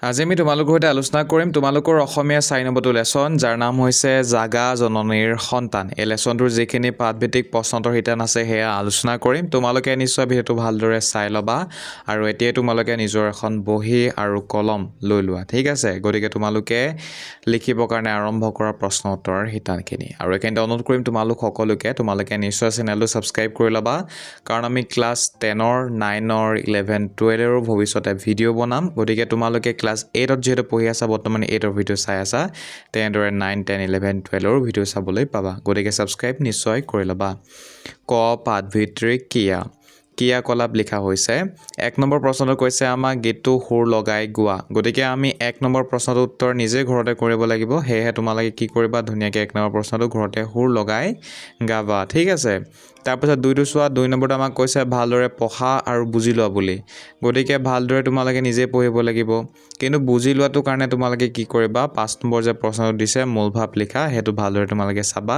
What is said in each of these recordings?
আজি আমি তোমালোকৰ সৈতে আলোচনা কৰিম তোমালোকৰ অসমীয়া 4 নম্বৰটো লেসন যাৰ নাম হৈছে জাগা জননীৰ সন্তান। এই লেসনটোৰ যিখিনি পাঠভিত্তিক প্ৰশ্নোত্তৰ শিতান আছে সেয়া আলোচনা কৰিম। তোমালোকে নিশ্চয় ভিডিঅ'টো ভালদৰে চাই ল'বা আৰু এতিয়াই তোমালোকে নিজৰ এখন বহি আৰু কলম লৈ লোৱা, ঠিক আছে? গতিকে তোমালোকে লিখিবৰ কাৰণে আৰম্ভ কৰা প্ৰশ্ন উত্তৰৰ শিতানখিনি। আৰু এইখিনিতে অনুৰোধ কৰিম তোমালোকে নিশ্চয় চেনেলটো ছাবস্ক্ৰাইব কৰি ল'বা, কাৰণ আমি ক্লাছ 10ৰ 9ৰ 11 12ৰো ভৱিষ্যতে ভিডিঅ' বনাম। গতিকে তোমালোকে ক্লাছ 8ত যিহেতু পঢ়ি আছা, বৰ্তমান 8ৰ ভিডিঅ' চাই আছা, তেনেদৰে 9 10 11 12ৰো ভিডিঅ' চাবলৈ পাবা। গতিকে ছাবস্ক্ৰাইব নিশ্চয় কৰি ল'বা। ক পাঠভিত্তিক ক্ৰিয়াকলাপ লিখা হৈছে। 1 নম্বৰ প্ৰশ্নটো কৈছে আমাক গীতটো সুৰ লগাই গোৱা। গতিকে আমি 1 নম্বৰ প্ৰশ্নটোৰ উত্তৰ নিজে ঘৰতে কৰিব লাগিব। সেয়েহে তোমালোকে কি কৰিবা, ধুনীয়াকৈ 1 নম্বৰ প্ৰশ্নটো ঘৰতে সুৰ লগাই গাবা, ঠিক আছে? তাৰপিছত 2টো চোৱা। 2 নম্বৰটো আমাক কৈছে ভালদৰে পঢ়া আৰু বুজি লোৱা বুলি। গতিকে ভালদৰে তোমালোকে নিজে পঢ়িব লাগিব, কিন্তু বুজি লোৱাটোৰ কাৰণে তোমালোকে কি কৰিবা, 5 নম্বৰ যে প্ৰশ্নটো দিছে মূল ভাৱ লিখা, সেইটো ভালদৰে তোমালোকে চাবা,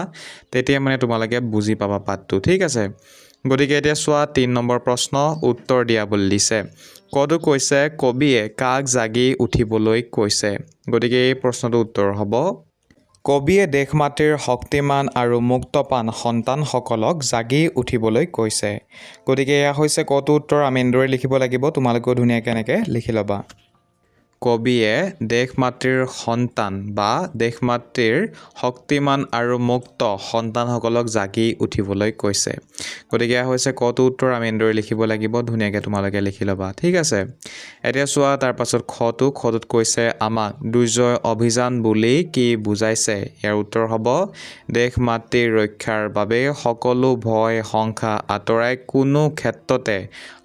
তেতিয়া মানে তোমালোকে বুজি পাবা পাঠটো, ঠিক আছে? গতিকে এতিয়া চোৱা 3 নম্বৰ প্ৰশ্ন উত্তৰ দিয়া বুলি দিছে। কটো কৈছে কবিয়ে কাক জাগি উঠিবলৈ কৈছে। গতিকে এই প্ৰশ্নটোৰ উত্তৰ হ'ব কবিয়ে দেশ মাতৃৰ শক্তিমান আৰু মুক্তপ্ৰাণ সন্তানসকলক জাগি উঠিবলৈ কৈছে। গতিকে এয়া হৈছে কটো উত্তৰ। আমি এনেদৰে লিখিব লাগিব, তোমালোকেও ধুনীয়াকৈ এনেকৈ লিখি ল'বা। কবিয়ে দেশ মাতৃৰ সন্তান বা দেশ মাতৃৰ শক্তিমান আৰু মুক্ত সন্তানসকলক জাগি উঠিবলৈ কৈছে। গতিকে এয়া হৈছে কটো উত্তৰ। আমি এনেদৰে লিখিব লাগিব, ধুনীয়াকৈ তোমালোকে লিখি ল'বা, ঠিক আছে? এতিয়া চোৱা তাৰপাছত খটোত কৈছে আমাক দুৰ্যোগ অভিযান বুলি কি বুজাইছে। ইয়াৰ উত্তৰ হ'ব দেশ মাতৃৰ ৰক্ষাৰ বাবে সকলো ভয় শংকা আঁতৰাই কোনো ক্ষেত্ৰতে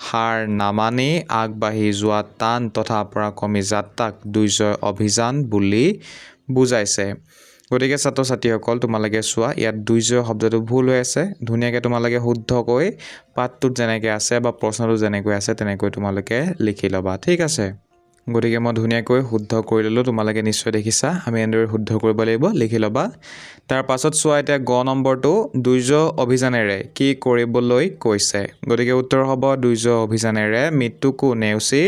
হাৰ নামানি আগবাঢ়ি যোৱা টান তথা পৰাক্ৰমী যাত্ৰাক দুৰ্যোগ অভিযান বুলি বুজাইছে। গতিকে ছাত্ৰ ছাত্ৰীসকল তোমালোকে চোৱা, ইয়াত দুৰ্যোগ শব্দটো ভুল হৈ আছে। ধুনীয়াকৈ তোমালোকে শুদ্ধকৈ পাঠটোত যেনেকৈ আছে বা প্ৰশ্নটো যেনেকৈ আছে তেনেকৈ তোমালোকে লিখি ল'বা, ঠিক আছে? গতিকে মই ধুনীয়াকৈ শুদ্ধ কৰি ল'লোঁ, তোমালোকে নিশ্চয় দেখিছা। আমি এনেদৰে শুদ্ধ কৰিব লাগিব, লিখি ল'বা। তাৰ পাছত চোৱা এতিয়া গ নম্বৰটো দুৰ্যোগ অভিযানেৰে কি কৰিবলৈ কৈছে। গতিকে উত্তৰ হ'ব দুৰ্যোগ অভিযানেৰে মৃত্যুকো নেওচি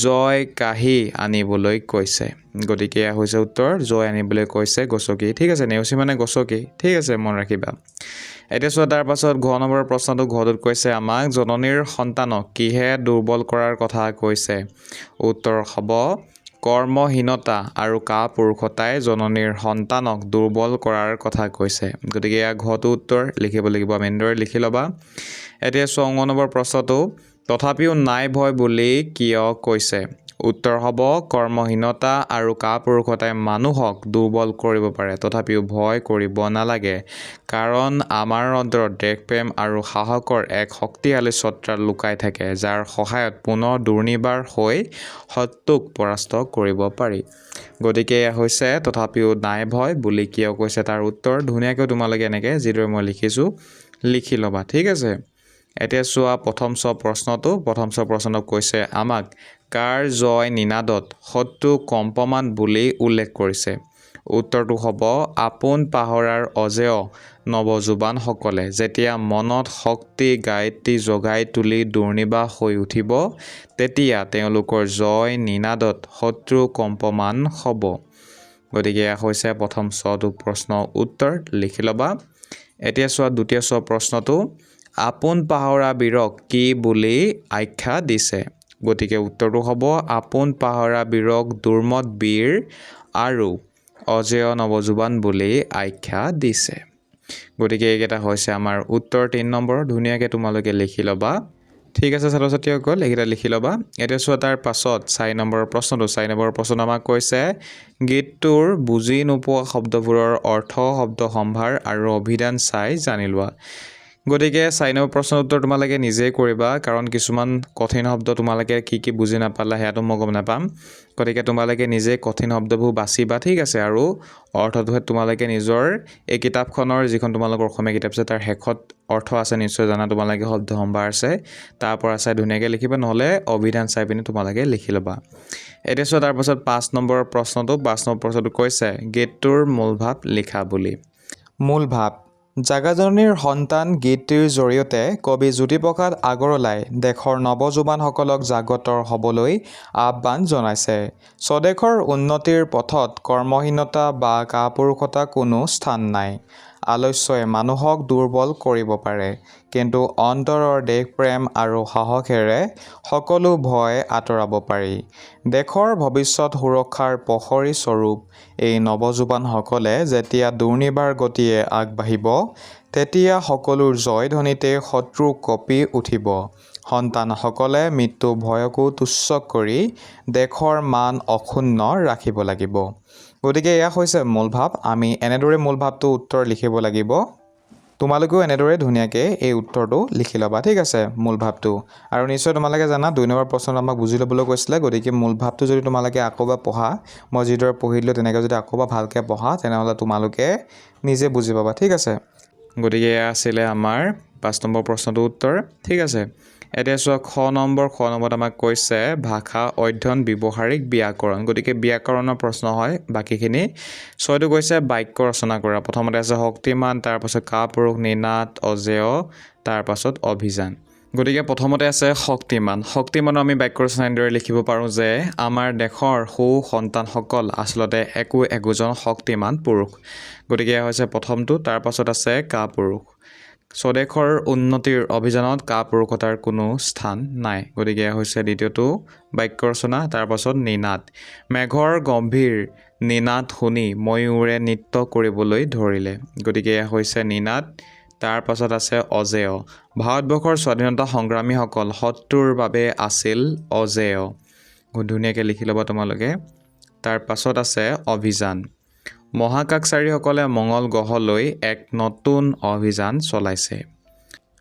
জয় কাঢ়ি আনিবলৈ কৈছে। গতিকে এয়া হৈছে উত্তৰ, জয় আনিবলৈ কৈছে গছকি, ঠিক আছে? নেওচি মানে গছকি, ঠিক আছে? মন ৰাখিবা। এতিয়া চোৱা তাৰ পাছত ঘ নম্বৰৰ প্ৰশ্নটো ঘটোত কৈছে আমাক জননীৰ সন্তানক কিহে দুৰ্বল কৰাৰ কথা কৈছে। উত্তৰ হ'ব কৰ্মহীনতা আৰু কাপুৰুষতাই জননীৰ সন্তানক দুৰ্বল কৰাৰ কথা কৈছে। গতিকে এয়া ঘটো উত্তৰ লিখিব লাগিব, আমি এনেদৰে লিখি ল'বা। এতিয়া চোৱা অ নম্বৰ প্ৰশ্নটো তথাপিও নাই ভয় বুলি কিয় কৈছে। উত্তৰ হ'ব কৰ্মহীনতা আৰু কাপুৰুষতাই মানুহক দুৰ্বল কৰিব পাৰে, তথাপিও ভয় কৰিব নালাগে, কাৰণ আমাৰ অন্তৰত দেশপ্ৰেম আৰু সাহসৰ এক শক্তিশালী ছত্ৰাল লুকাই থাকে, যাৰ সহায়ত পুনৰ দুৰ্নিবাৰ হৈ শত্ৰুক পৰাস্ত কৰিব পাৰি। গতিকে এয়া হৈছে তথাপিও নাই ভয় বুলি কিয় কৈছে তাৰ উত্তৰ। ধুনীয়াকৈ তোমালোকে এনেকৈ যিদৰে মই লিখিছোঁ লিখি ল'বা, ঠিক আছে? এতিয়া চোৱা প্ৰথম প্ৰশ্নটো কৈছে আমাক কাৰ জয় নিনাদত শত্ৰু কম্পমান বুলি উল্লেখ কৰিছে। উত্তৰটো হ'ব আপোন পাহৰাৰ অজেয় নৱযুৱানসকলে যেতিয়া মনত শক্তি গায়ত্ৰী জগাই তুলি দুৰ্নিবাহ হৈ উঠিব, তেতিয়া তেওঁলোকৰ জয় নিনাদত শত্ৰু কম্পমান হ'ব। গতিকে এয়া হৈছে প্ৰথম প্ৰশ্ন উত্তৰ, লিখি ল'বা। এতিয়া চোৱা দ্বিতীয় প্ৰশ্নটো আপোন পাহৰা বীৰক কি বুলি আখ্যা দিছে। গতিকে উত্তৰটো হ'ব আপোন পাহৰা বীৰক দুৰ্মত বীৰ আৰু অজেয় নৱযুৱান বুলি আখ্যা দিছে। গতিকে এইকেইটা হৈছে আমাৰ উত্তৰ 3 নম্বৰ। ধুনীয়াকৈ তোমালোকে লিখি ল'বা, ঠিক আছে ছাত্ৰ ছাত্ৰীসকল? এইকেইটা লিখি ল'বা। এতিয়া চোৱা তাৰ পাছত 4 নম্বৰৰ প্ৰশ্নটো আমাক কৈছে গীতটোৰ বুজি নোপোৱা শব্দবোৰৰ অৰ্থ শব্দ সম্ভাৰ আৰু অভিধান চাই জানি লোৱা। গতিকে 4 নম্বৰ প্ৰশ্নৰ উত্তৰ তোমালোকে নিজেই কৰিবা, কাৰণ কিছুমান কঠিন শব্দ তোমালোকে কি বুজি নাপালা সেয়াতো মই গম নাপাম। গতিকে তোমালোকে নিজে কঠিন শব্দবোৰ বাচিবা, ঠিক আছে? আৰু অৰ্থটোহে তোমালোকে নিজৰ এই কিতাপখনৰ যিখন তোমালোকৰ অসমীয়া কিতাপ আছে তাৰ শেষত অৰ্থ আছে নিশ্চয় জানা, তোমালোকে শব্দ সম্ভাৰ আছে, তাৰ পৰা চাই ধুনীয়াকৈ লিখিবা, নহ'লে অভিধান চাই পিনি তোমালোকে লিখি ল'বা। এতিয়া চোৱা তাৰপাছত 5 নম্বৰ প্ৰশ্নটো কৈছে গীতটোৰ মূল ভাৱ লিখা বুলি। মূল ভাৱ জাগাজননীৰ সন্তান গীতটিৰ জৰিয়তে কবি জ্যোতিপ্ৰসাদ আগৰৱালাই দেশৰ নৱযুৱানসকলক জাগতৰ হ'বলৈ আহ্বান জনাইছে। স্বদেশৰ উন্নতিৰ পথত কৰ্মহীনতা বা কাপুৰুষতা কোনো স্থান নাই। আলস্যই মানুহক দুৰ্বল কৰিব পাৰে, কিন্তু অন্তৰৰ দেশপ্ৰেম আৰু সাহসেৰে সকলো ভয় আঁতৰাব পাৰি। দেশৰ ভৱিষ্যত সুৰক্ষাৰ প্ৰহৰী স্বৰূপ এই নৱযুৱানসকলে যেতিয়া দুৰ্নিবাৰ গতিয়ে আগবাঢ়িব, তেতিয়া সকলোৰ জয়ধ্বনিতে শত্ৰু কঁপি উঠিব। সন্তানসকলে মৃত্যু ভয়কো তুচ্ছ কৰি দেশৰ মান অক্ষুণ্ণ ৰাখিব লাগিব। গতিকে এয়া হৈছে মূল ভাৱ। আমি এনেদৰে মূল ভাৱটো উত্তৰ লিখিব লাগিব। তোমালোকেও এনেদৰে ধুনীয়াকৈ এই উত্তৰটো লিখি ল'বা, ঠিক আছে, মূল ভাৱটো। আৰু নিশ্চয় তোমালোকে জানা 2 নম্বৰ প্ৰশ্নটো আমাক বুজি ল'বলৈ কৈছিলে। গতিকে মূল ভাৱটো যদি তোমালোকে আকৌ এবাৰ পঢ়া, মই যিদৰে পঢ়িলোঁ তেনেকৈ যদি আকৌ এবাৰ ভালকৈ পঢ়া, তেনেহ'লে তোমালোকে নিজে বুজি পাবা, ঠিক আছে। গতিকে এয়া আছিলে আমাৰ 5 নম্বৰ প্ৰশ্নটোৰ উত্তৰ, ঠিক আছে। এতিয়া চোৱা খ নম্বৰত আমাক কৈছে ভাষা অধ্যয়ন ব্যৱহাৰিক ব্যাকৰণ। গতিকে ব্যাকৰণৰ প্ৰশ্ন হয় বাকীখিনি। 6টো কৈছে বাক্য ৰচনা কৰা। প্ৰথমতে আছে শক্তিমান, তাৰপাছত কাপুৰুষ, নিনাদ, অজেয়, তাৰপাছত অভিযান। গতিকে প্ৰথমতে আছে শক্তিমান। শক্তিমানৰ আমি বাক্য ৰচনা এনেদৰে লিখিব পাৰোঁ যে আমাৰ দেশৰ সু সন্তানসকল আচলতে একোজন শক্তিমান পুৰুষ। গতিকে এয়া হৈছে প্ৰথমটো। তাৰপাছত আছে কাপুৰুষ। স্বদেশৰ উন্নতিৰ অভিযানত কাপুৰুষতাৰ কোনো স্থান নাই। গতিকে এয়া হৈছে দ্বিতীয়টো বাক্য ৰচনা। তাৰপাছত নিনাদ। মেঘৰ গম্ভীৰ নিনাদ শুনি ময়ূৰে নৃত্য কৰিবলৈ ধৰিলে। গতিকে এয়া হৈছে নিনাদ। তাৰপাছত আছে অজেয়। ভাৰতবৰ্ষৰ স্বাধীনতা সংগ্ৰামীসকল শত্ৰুৰ বাবে আছিল অজেয়। ধুনীয়াকৈ লিখি ল'বা তোমালোকে। তাৰপাছত আছে অভিযান। মহাকাশচাৰীসকলে মঙ্গল গ্ৰহলৈ এক নতুন অভিযান চলাইছে।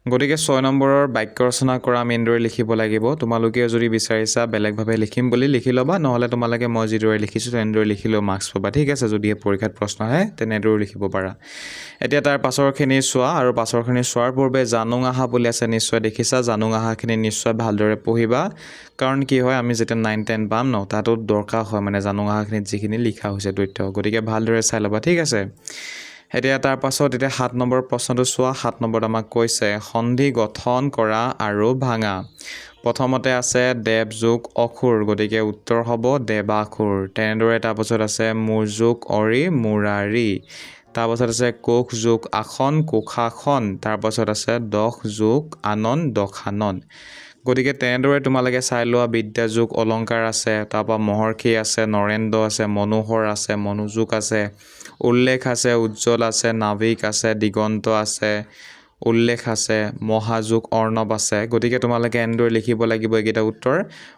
গতিকে 6 নম্বৰৰ বাক্য ৰচনা কৰা আমি এনেদৰে লিখিব লাগিব। তোমালোকে যদি বিচাৰিছা বেলেগভাৱে লিখিম বুলি লিখি ল'বা, নহ'লে তোমালোকে মই যিদৰে লিখিছোঁ তেনেদৰে লিখিলেও মাৰ্কছ পাবা, ঠিক আছে। যদিহে পৰীক্ষাত প্ৰশ্ন আহে তেনেদৰেও লিখিব পাৰা। এতিয়া তাৰ পাছৰখিনি চোৱা, আৰু পাছৰখিনি চোৱাৰ পূৰ্বে জানুং আহা বুলি আছে, নিশ্চয় দেখিছা। জানুং আহাখিনি নিশ্চয় ভালদৰে পঢ়িবা, কাৰণ কি হয় আমি যেতিয়া 9, 10 পাম ন, তাতো দৰকাৰ হয় মানে জানুং আহাখিনিত যিখিনি লিখা হৈছে তথ্য। গতিকে ভালদৰে চাই ল'বা, ঠিক আছে। এতিয়া তাৰ পাছত 7 নম্বৰ প্ৰশ্নটো চোৱা। 7 নম্বৰত আমাক কৈছে সন্ধি গঠন কৰা আৰু ভাঙা। প্ৰথমতে আছে দেৱ যোগ অসুৰ। গতিকে উত্তৰ হ'ব দেৱাসুৰ। তেনেদৰে তাৰপাছত আছে মূৰ যোগ অৰি মুৰাৰি। তাৰপাছত আছে কোষ যোগ আসন কোষাসন। তাৰপাছত আছে দশ যোগ আনন দশানন। গতিকে তেনেদৰে তোমালোকে চাই লোৱা। বিদ্যা যোগ অলংকাৰ আছে, তাৰপৰা মহৰ্ষি আছে, নৰেন্দ্ৰ আছে, মনোহৰ আছে, মনোযোগ আছে, উল্লেখ আছে, উজ্জ্বল আছে, নাভিক আছে, দিগন্ত আছে, উল্লেখ আছে, মহাযোগ অৰ্ণৱ আছে। গতিকে তোমালোকে এনেদৰে লিখিব লাগিব এইকেইটা উত্তৰ।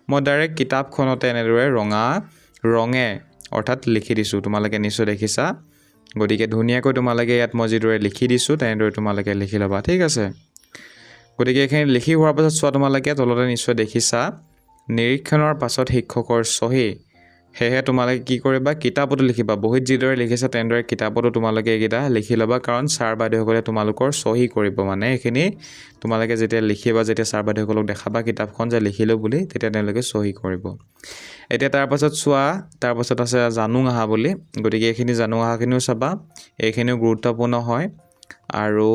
মই ডাইৰেক্ট কিতাপখনতে এনেদৰে ৰঙে অৰ্থাৎ লিখি দিছোঁ, তোমালোকে নিশ্চয় দেখিছা। গতিকে ধুনীয়াকৈ তোমালোকে ইয়াত মই যিদৰে লিখি দিছোঁ তেনেদৰে তোমালোকে লিখি ল'বা, ঠিক আছে। গতিকে এইখিনি লিখি হোৱাৰ পাছত চোৱা, তোমালোকে তলতে নিশ্চয় দেখিছা নিৰীক্ষণৰ পাছত শিক্ষকৰ চহী। সেয়েহে তোমালোকে কি কৰিবা, কিতাপতো লিখিবা। বহীত যিদৰে লিখিছা তেনেদৰে কিতাপতো তোমালোকে এইকেইটা লিখি ল'বা, কাৰণ ছাৰ বাইদেউসকলে তোমালোকৰ চহী কৰিব। মানে এইখিনি তোমালোকে যেতিয়া লিখিবা, যেতিয়া ছাৰ বাইদেউসকলক দেখাবা কিতাপখন যে লিখিলোঁ বুলি, তেতিয়া তেওঁলোকে চহী কৰিব। এতিয়া তাৰপাছত চোৱা, তাৰপাছত আছে জানুং আহা বুলি। গতিকে এইখিনি জানুং আহাখিনিও চাবা, এইখিনিও গুৰুত্বপূৰ্ণ হয়। আৰু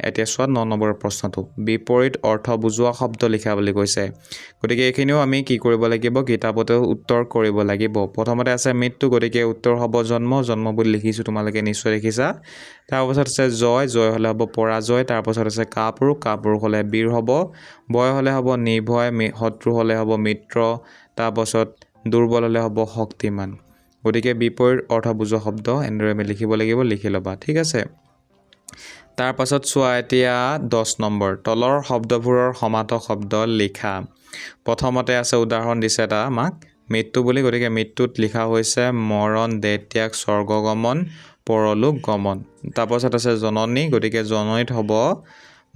এতিয়া চোৱা 9 নম্বৰৰ প্ৰশ্নটো বিপৰীত অৰ্থ বুজোৱা শব্দ লিখা বুলি কৈছে। গতিকে এইখিনিও আমি কি কৰিব লাগিব, কিতাপতে উত্তৰ কৰিব লাগিব। প্ৰথমতে আছে মৃত্যু। গতিকে উত্তৰ হ'ব জন্ম বুলি লিখিছোঁ, তোমালোকে নিশ্চয় দেখিছা। তাৰপাছত আছে জয় হ'লে হ'ব পৰাজয়। তাৰপাছত আছে কাপুৰুষ হ'লে বীৰ হ'ব, ভয় হ'লে হ'ব নিৰ্ভয়, শত্ৰু হ'লে হ'ব মিত্ৰ, তাৰপাছত দুৰ্বল হ'লে হ'ব শক্তিমান। গতিকে বিপৰীত অৰ্থ বুজোৱা শব্দ এনেদৰে আমি লিখিব লাগিব, লিখি ল'বা, ঠিক আছে। তাৰপাছত চোৱা এতিয়া 10 নম্বৰ তলৰ শব্দবোৰৰ সমাৰ্থক শব্দ লিখা। প্ৰথমতে আছে উদাহৰণ দিছে এটা আমাক মৃত্যু বুলি। গতিকে মৃত্যুত লিখা হৈছে মৰণ, দেহত্যাগ, স্বৰ্গগমন, পৰলোক গমন। তাৰপাছত আছে জননী। গতিকে জননীত হ'ব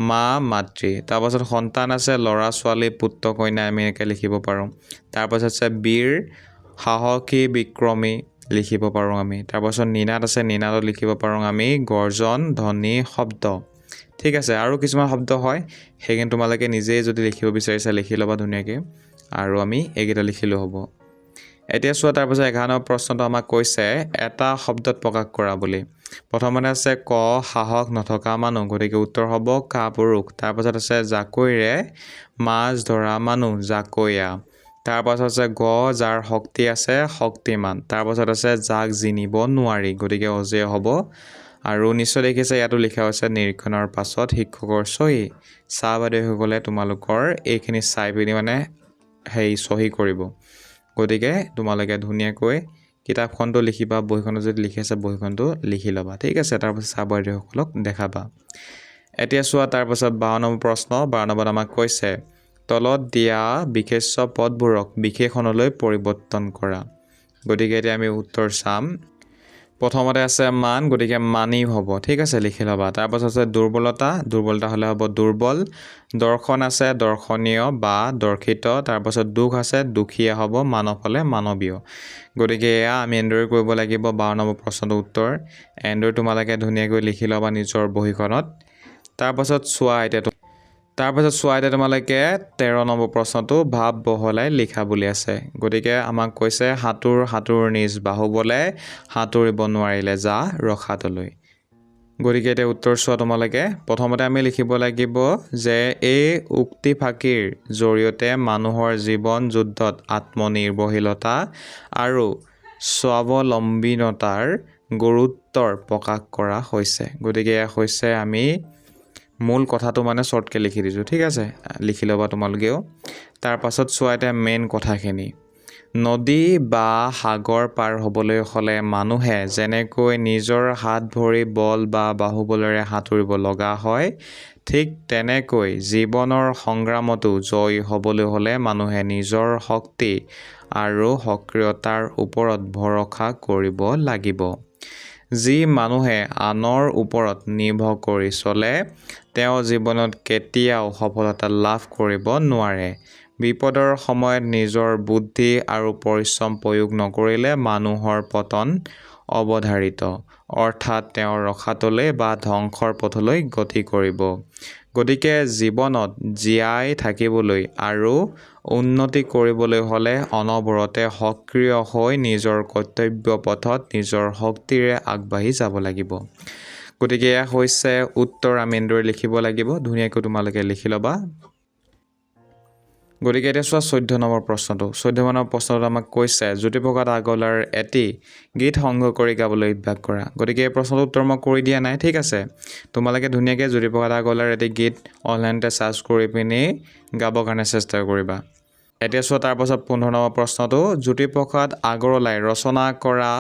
মা মাতৃ। তাৰপাছত সন্তান আছে ল'ৰা ছোৱালী, পুত্ৰ কন্যা, আমি এনেকৈ লিখিব পাৰোঁ। তাৰপাছত আছে বীৰ, সাহসী, বিক্ৰমী লিখিব পাৰোঁ আমি। তাৰপাছত নিনাদ আছে, নিনাদত লিখিব পাৰোঁ আমি গৰ্জন, ধ্বনি, শব্দ, ঠিক আছে। আৰু কিছুমান শব্দ হয়, সেইখিনি তোমালোকে নিজেই যদি লিখিব বিচাৰিছা লিখি ল'বা ধুনীয়াকৈ, আৰু আমি এইকেইটা লিখিলেও হ'ব। এতিয়া চোৱা তাৰপিছত 11 নম্বৰ প্ৰশ্নটো আমাক কৈছে এটা শব্দত প্ৰকাশ কৰা বুলি প্ৰথমতে আছে ক সাহস নথকা মানুহ গতিকে উত্তৰ হ'ব কাপুৰুষ তাৰপাছত আছে জাকৈৰে মাছ ধৰা মানুহ জাকৈয়া তাৰপাছত আছে গ যাৰ শক্তি আছে শক্তিমান তাৰপাছত আছে যাক জিনিব নোৱাৰি গতিকে অজেয় হ'ব আৰু নিশ্চয় দেখিছে ইয়াতো লিখা হৈছে নিৰীক্ষণৰ পাছত শিক্ষকৰ চহী চাহ বাইদেউসকলে তোমালোকৰ এইখিনি চাই পিনি মানে চহী কৰিব গতিকে তোমালোকে ধুনীয়াকৈ কিতাপখনটো লিখিবা বহিখনত যদি লিখি আছে বহিখনটো লিখি ল'বা ঠিক আছে তাৰপাছত চাহ বাইদেউসকলক দেখাবা এতিয়া চোৱা তাৰপাছত 52 নম্বৰ প্ৰশ্ন 52 নম্বৰত আমাক কৈছে তলত দিয়া বিশেষ্য পদবোৰক বিশেষণলৈ পৰিৱৰ্তন কৰা গতিকে এতিয়া আমি উত্তৰ চাম প্ৰথমতে আছে মান গতিকে মানি হ'ব ঠিক আছে লিখি ল'বা তাৰপাছত আছে দুৰ্বলতা হ'লে হ'ব দুৰ্বল দৰ্শন আছে দৰ্শনীয় বা দৰ্শিত তাৰপাছত দুখ আছে দুখীয়া হ'ব মানৱ হ'লে মানৱীয় গতিকে এয়া আমি এনেদৰে কৰিব লাগিব 52 নম্বৰ প্ৰশ্নটোৰ উত্তৰ এনেদৰে তোমালোকে ধুনীয়াকৈ লিখি ল'বা নিজৰ বহিখনত তাৰপাছত চোৱা এতিয়া তোমালোকে 13 নম্বৰ প্ৰশ্নটো ভাৱ বহলাই লিখা বুলি আছে গতিকে আমাক কৈছে সাঁতোৰ নিজ বাহুবলে সাঁতুৰিব নোৱাৰিলে যা ৰখাতলৈ গতিকে এতিয়া উত্তৰ চোৱা তোমালোকে প্ৰথমতে আমি লিখিব লাগিব যে এই উক্তি ফাঁকিৰ জৰিয়তে মানুহৰ জীৱন যুদ্ধত আত্মনিৰ্ভৰশীলতা আৰু স্বাৱলম্বীনতাৰ গুৰুত্বৰ প্ৰকাশ কৰা হৈছে গতিকে এয়া হৈছে আমি মূল কথাটো মানে শ্বৰ্টকৈ লিখি দিছোঁ ঠিক আছে লিখি ল'বা তোমালোকেও তাৰপাছত চোৱা এতিয়া মেইন কথাখিনি নদী বা সাগৰ পাৰ হ'বলৈ হ'লে মানুহে যেনেকৈ নিজৰ হাত ভৰি বল বা বাহুবলেৰে সাঁতুৰিব লগা হয় ঠিক তেনেকৈ জীৱনৰ সংগ্ৰামতো জয়ী হ'বলৈ হ'লে মানুহে নিজৰ শক্তি আৰু সক্ৰিয়তাৰ ওপৰত ভৰসা কৰিব লাগিব যি মানুহে আনৰ ওপৰত নিৰ্ভৰ কৰি চলে তেওঁ জীৱনত কেতিয়াও সফলতা লাভ কৰিব নোৱাৰে বিপদৰ সময়ত নিজৰ বুদ্ধি আৰু পৰিশ্ৰম প্ৰয়োগ নকৰিলে মানুহৰ পতন অৱধাৰিত অৰ্থাৎ তেওঁ ৰখাতলৈ বা ধ্বংসৰ পথলৈ গতি কৰিব গতিকে জীৱনত জীয়াই থাকিবলৈ আৰু উন্নতি কৰিবলৈ হ'লে অনবৰতে সক্ৰিয় হৈ নিজৰ কৰ্তব্য পথত নিজৰ শক্তিৰে আগবাঢ়ি যাব লাগিব গতিকে এয়া হৈছে উত্তৰ আমি এনেদৰে লিখিব লাগিব ধুনীয়াকৈ তোমালোকে লিখি ল'বা গতিকে এতিয়া চোৱা 14 নম্বৰ প্ৰশ্নটোত আমাক কৈছে জ্যোতিপ্ৰসাদ আগৰৱালাৰ এটি গীত সংগ্ৰহ কৰি গাবলৈ অভ্যাস কৰা গতিকে এই প্ৰশ্নটোৰ উত্তৰ মই কৰি দিয়া নাই ঠিক আছে তোমালোকে ধুনীয়াকৈ জ্যোতিপ্ৰসাদ আগৰৱালাৰ এটি গীত অনলাইনতে চাৰ্চ কৰি পিনি গাবৰ কাৰণে চেষ্টা কৰিবা এতিয়া চোৱা তাৰপাছত 15 নম্বৰ প্ৰশ্নটো জ্যোতিপ্ৰসাদ আগৰৱালাই ৰচনা কৰা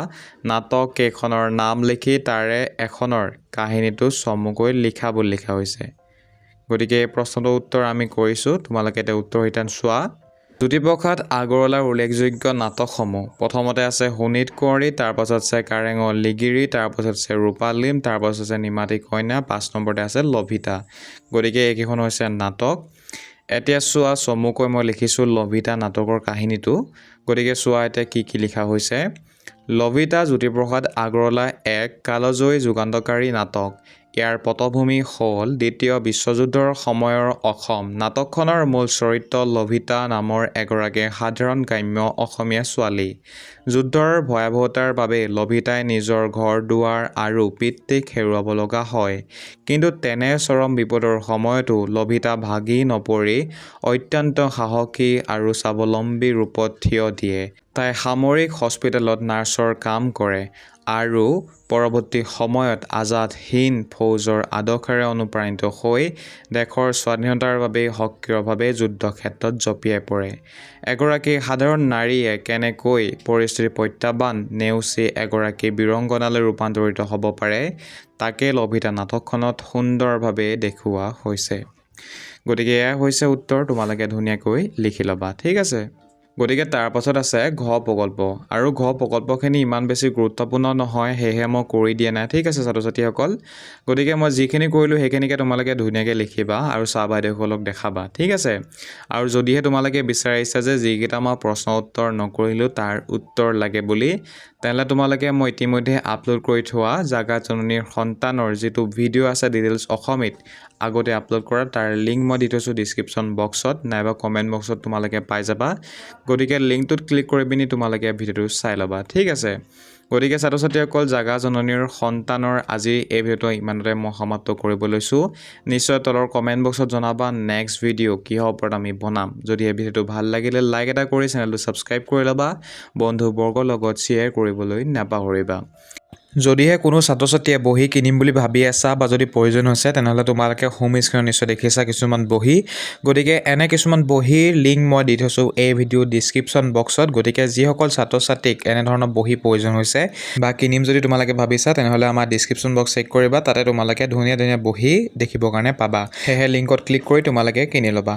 নাটক কেইখনৰ নাম লিখি তাৰে এখনৰ কাহিনীটো চমুকৈ লিখা বুলি লিখা হৈছে গতিকে এই প্ৰশ্নটোৰ উত্তৰ আমি কৰিছোঁ তোমালোকে এতিয়া উত্তৰ শিতান চোৱা জ্যোতিপ্ৰসাদ আগৰৱালাৰ উল্লেখযোগ্য নাটকসমূহ প্ৰথমতে আছে শোণিত কুঁৱৰী তাৰপাছত আছে কাৰেঙৰ লিগিৰি তাৰপাছত আছে ৰূপালীম তাৰপাছত আছে নিমাতী কন্যা 5 নম্বৰতে আছে লভিতা গতিকে এইকেইখন হৈছে নাটক এতিয়া চোৱা চমুকৈ মই লিখিছোঁ লভিতা নাটকৰ কাহিনীটো গতিকে চোৱা এতিয়া কি লিখা হৈছে লভিতা জ্যোতিপ্ৰসাদ আগৰৱালা এক কালজয়ী যুগান্তকাৰী নাটক ইয়াৰ পটভূমি হ'ল দ্বিতীয় বিশ্বযুদ্ধৰ সময়ৰ অসম নাটকখনৰ মূল চৰিত্ৰ লভিতা নামৰ এগৰাকী সাধাৰণ গ্ৰাম্য অসমীয়া ছোৱালী যুদ্ধৰ ভয়াৱহতাৰ বাবে লভিতাই নিজৰ ঘৰ দুৱাৰ আৰু পিতৃক হেৰুৱাব লগা হয় কিন্তু তেনে চৰম বিপদৰ সময়তো লভিতা ভাগি নপৰি অত্যন্ত সাহসী আৰু স্বাৱলম্বী ৰূপত থিয় দিয়ে তাই সামৰিক হস্পিটেলত নাৰ্ছৰ কাম কৰে আৰু পৰৱৰ্তী সময়ত আজাদ হিন্দ ফৌজৰ আদৰ্শেৰে অনুপ্ৰাণিত হৈ দেশৰ স্বাধীনতাৰ বাবে সক্ৰিয়ভাৱে যুদ্ধক্ষেত্ৰত জঁপিয়াই পৰে এগৰাকী সাধাৰণ নাৰীয়ে কেনেকৈ পৰিস্থিতিৰ প্ৰত্যাহ্বান নেওচি এগৰাকী বীৰংগনালৈ ৰূপান্তৰিত হ'ব পাৰে তাকে লভিতা নাটকখনত সুন্দৰভাৱে দেখুওৱা হৈছে গতিকে এয়া হৈছে উত্তৰ তোমালোকে ধুনীয়াকৈ লিখি ল'বা ঠিক আছে গতিকে তাৰ পাছত আছে ঘ প্ৰকল্প আৰু ঘ প্ৰকল্পখিনি ইমান বেছি গুৰুত্বপূৰ্ণ নহয় সেয়েহে মই কৰি দিয়া নাই ঠিক আছে ছাত্ৰ ছাত্ৰীসকল গতিকে মই যিখিনি কৰিলোঁ সেইখিনিকে তোমালোকে ধুনীয়াকৈ লিখিবা আৰু চাহ বাইদেউসকলক দেখাবা ঠিক আছে আৰু যদিহে তোমালোকে বিচাৰিছা যে যিকেইটা মই প্ৰশ্ন উত্তৰ নকৰিলোঁ তাৰ উত্তৰ লাগে বুলি তেনেহ'লে তোমালোকে মই ইতিমধ্যে আপলোড কৰি থোৱা জাগা জননীৰ সন্তানৰ যিটো ভিডিঅ' আছে ডিটেইলছ অসমীত আগতে আপলোড কৰা তাৰ লিংক মই দি থৈছোঁ ডিছক্ৰিপশ্যন বক্সত নাইবা কমেণ্ট বক্সত তোমালোকে পাই যাবা গতিকে লিংকটোত ক্লিক কৰি পিনি তোমালোকে ভিডিঅ'টো চাই ল'বা ঠিক আছে গতিকে ছাত্ৰ ছাত্ৰীসকল জাগা জননীৰ সন্তানৰ আজি এই ভিডিঅ'টো ইমানতে মই সমাপ্ত কৰিব লৈছোঁ নিশ্চয় তলৰ কমেণ্ট বক্সত জনাবা নেক্সট ভিডিঅ' কিহৰ ওপৰত আমি বনাম যদি এই ভিডিঅ'টো ভাল লাগিলে লাইক এটা কৰি চেনেলটো ছাবস্ক্ৰাইব কৰি ল'বা বন্ধুবৰ্গৰ লগত শ্বেয়াৰ কৰিবলৈ নাপাহৰিবা যদিহে কোনো ছাত্ৰ ছাত্ৰীয়ে বহি কিনিম বুলি ভাবি আছা বা যদি প্ৰয়োজন হৈছে তেনেহ'লে তোমালোকে হোম স্ক্ৰীনত নিশ্চয় দেখিছা কিছুমান বহি গতিকে এনে কিছুমান বহিৰ লিংক মই দি থৈছোঁ এই ভিডিঅ' ডিছক্ৰিপশ্যন বক্সত গতিকে যিসকল ছাত্ৰ ছাত্ৰীক এনেধৰণৰ বহি প্ৰয়োজন হৈছে বা কিনিম যদি তোমালোকে ভাবিছা তেনেহ'লে আমাৰ ডিছক্ৰিপশ্যন বক্স চেক কৰিবা তাতে তোমালোকে ধুনীয়া ধুনীয়া বহি দেখিবৰ কাৰণে পাবা সেয়েহে লিংকত ক্লিক কৰি তোমালোকে কিনি ল'বা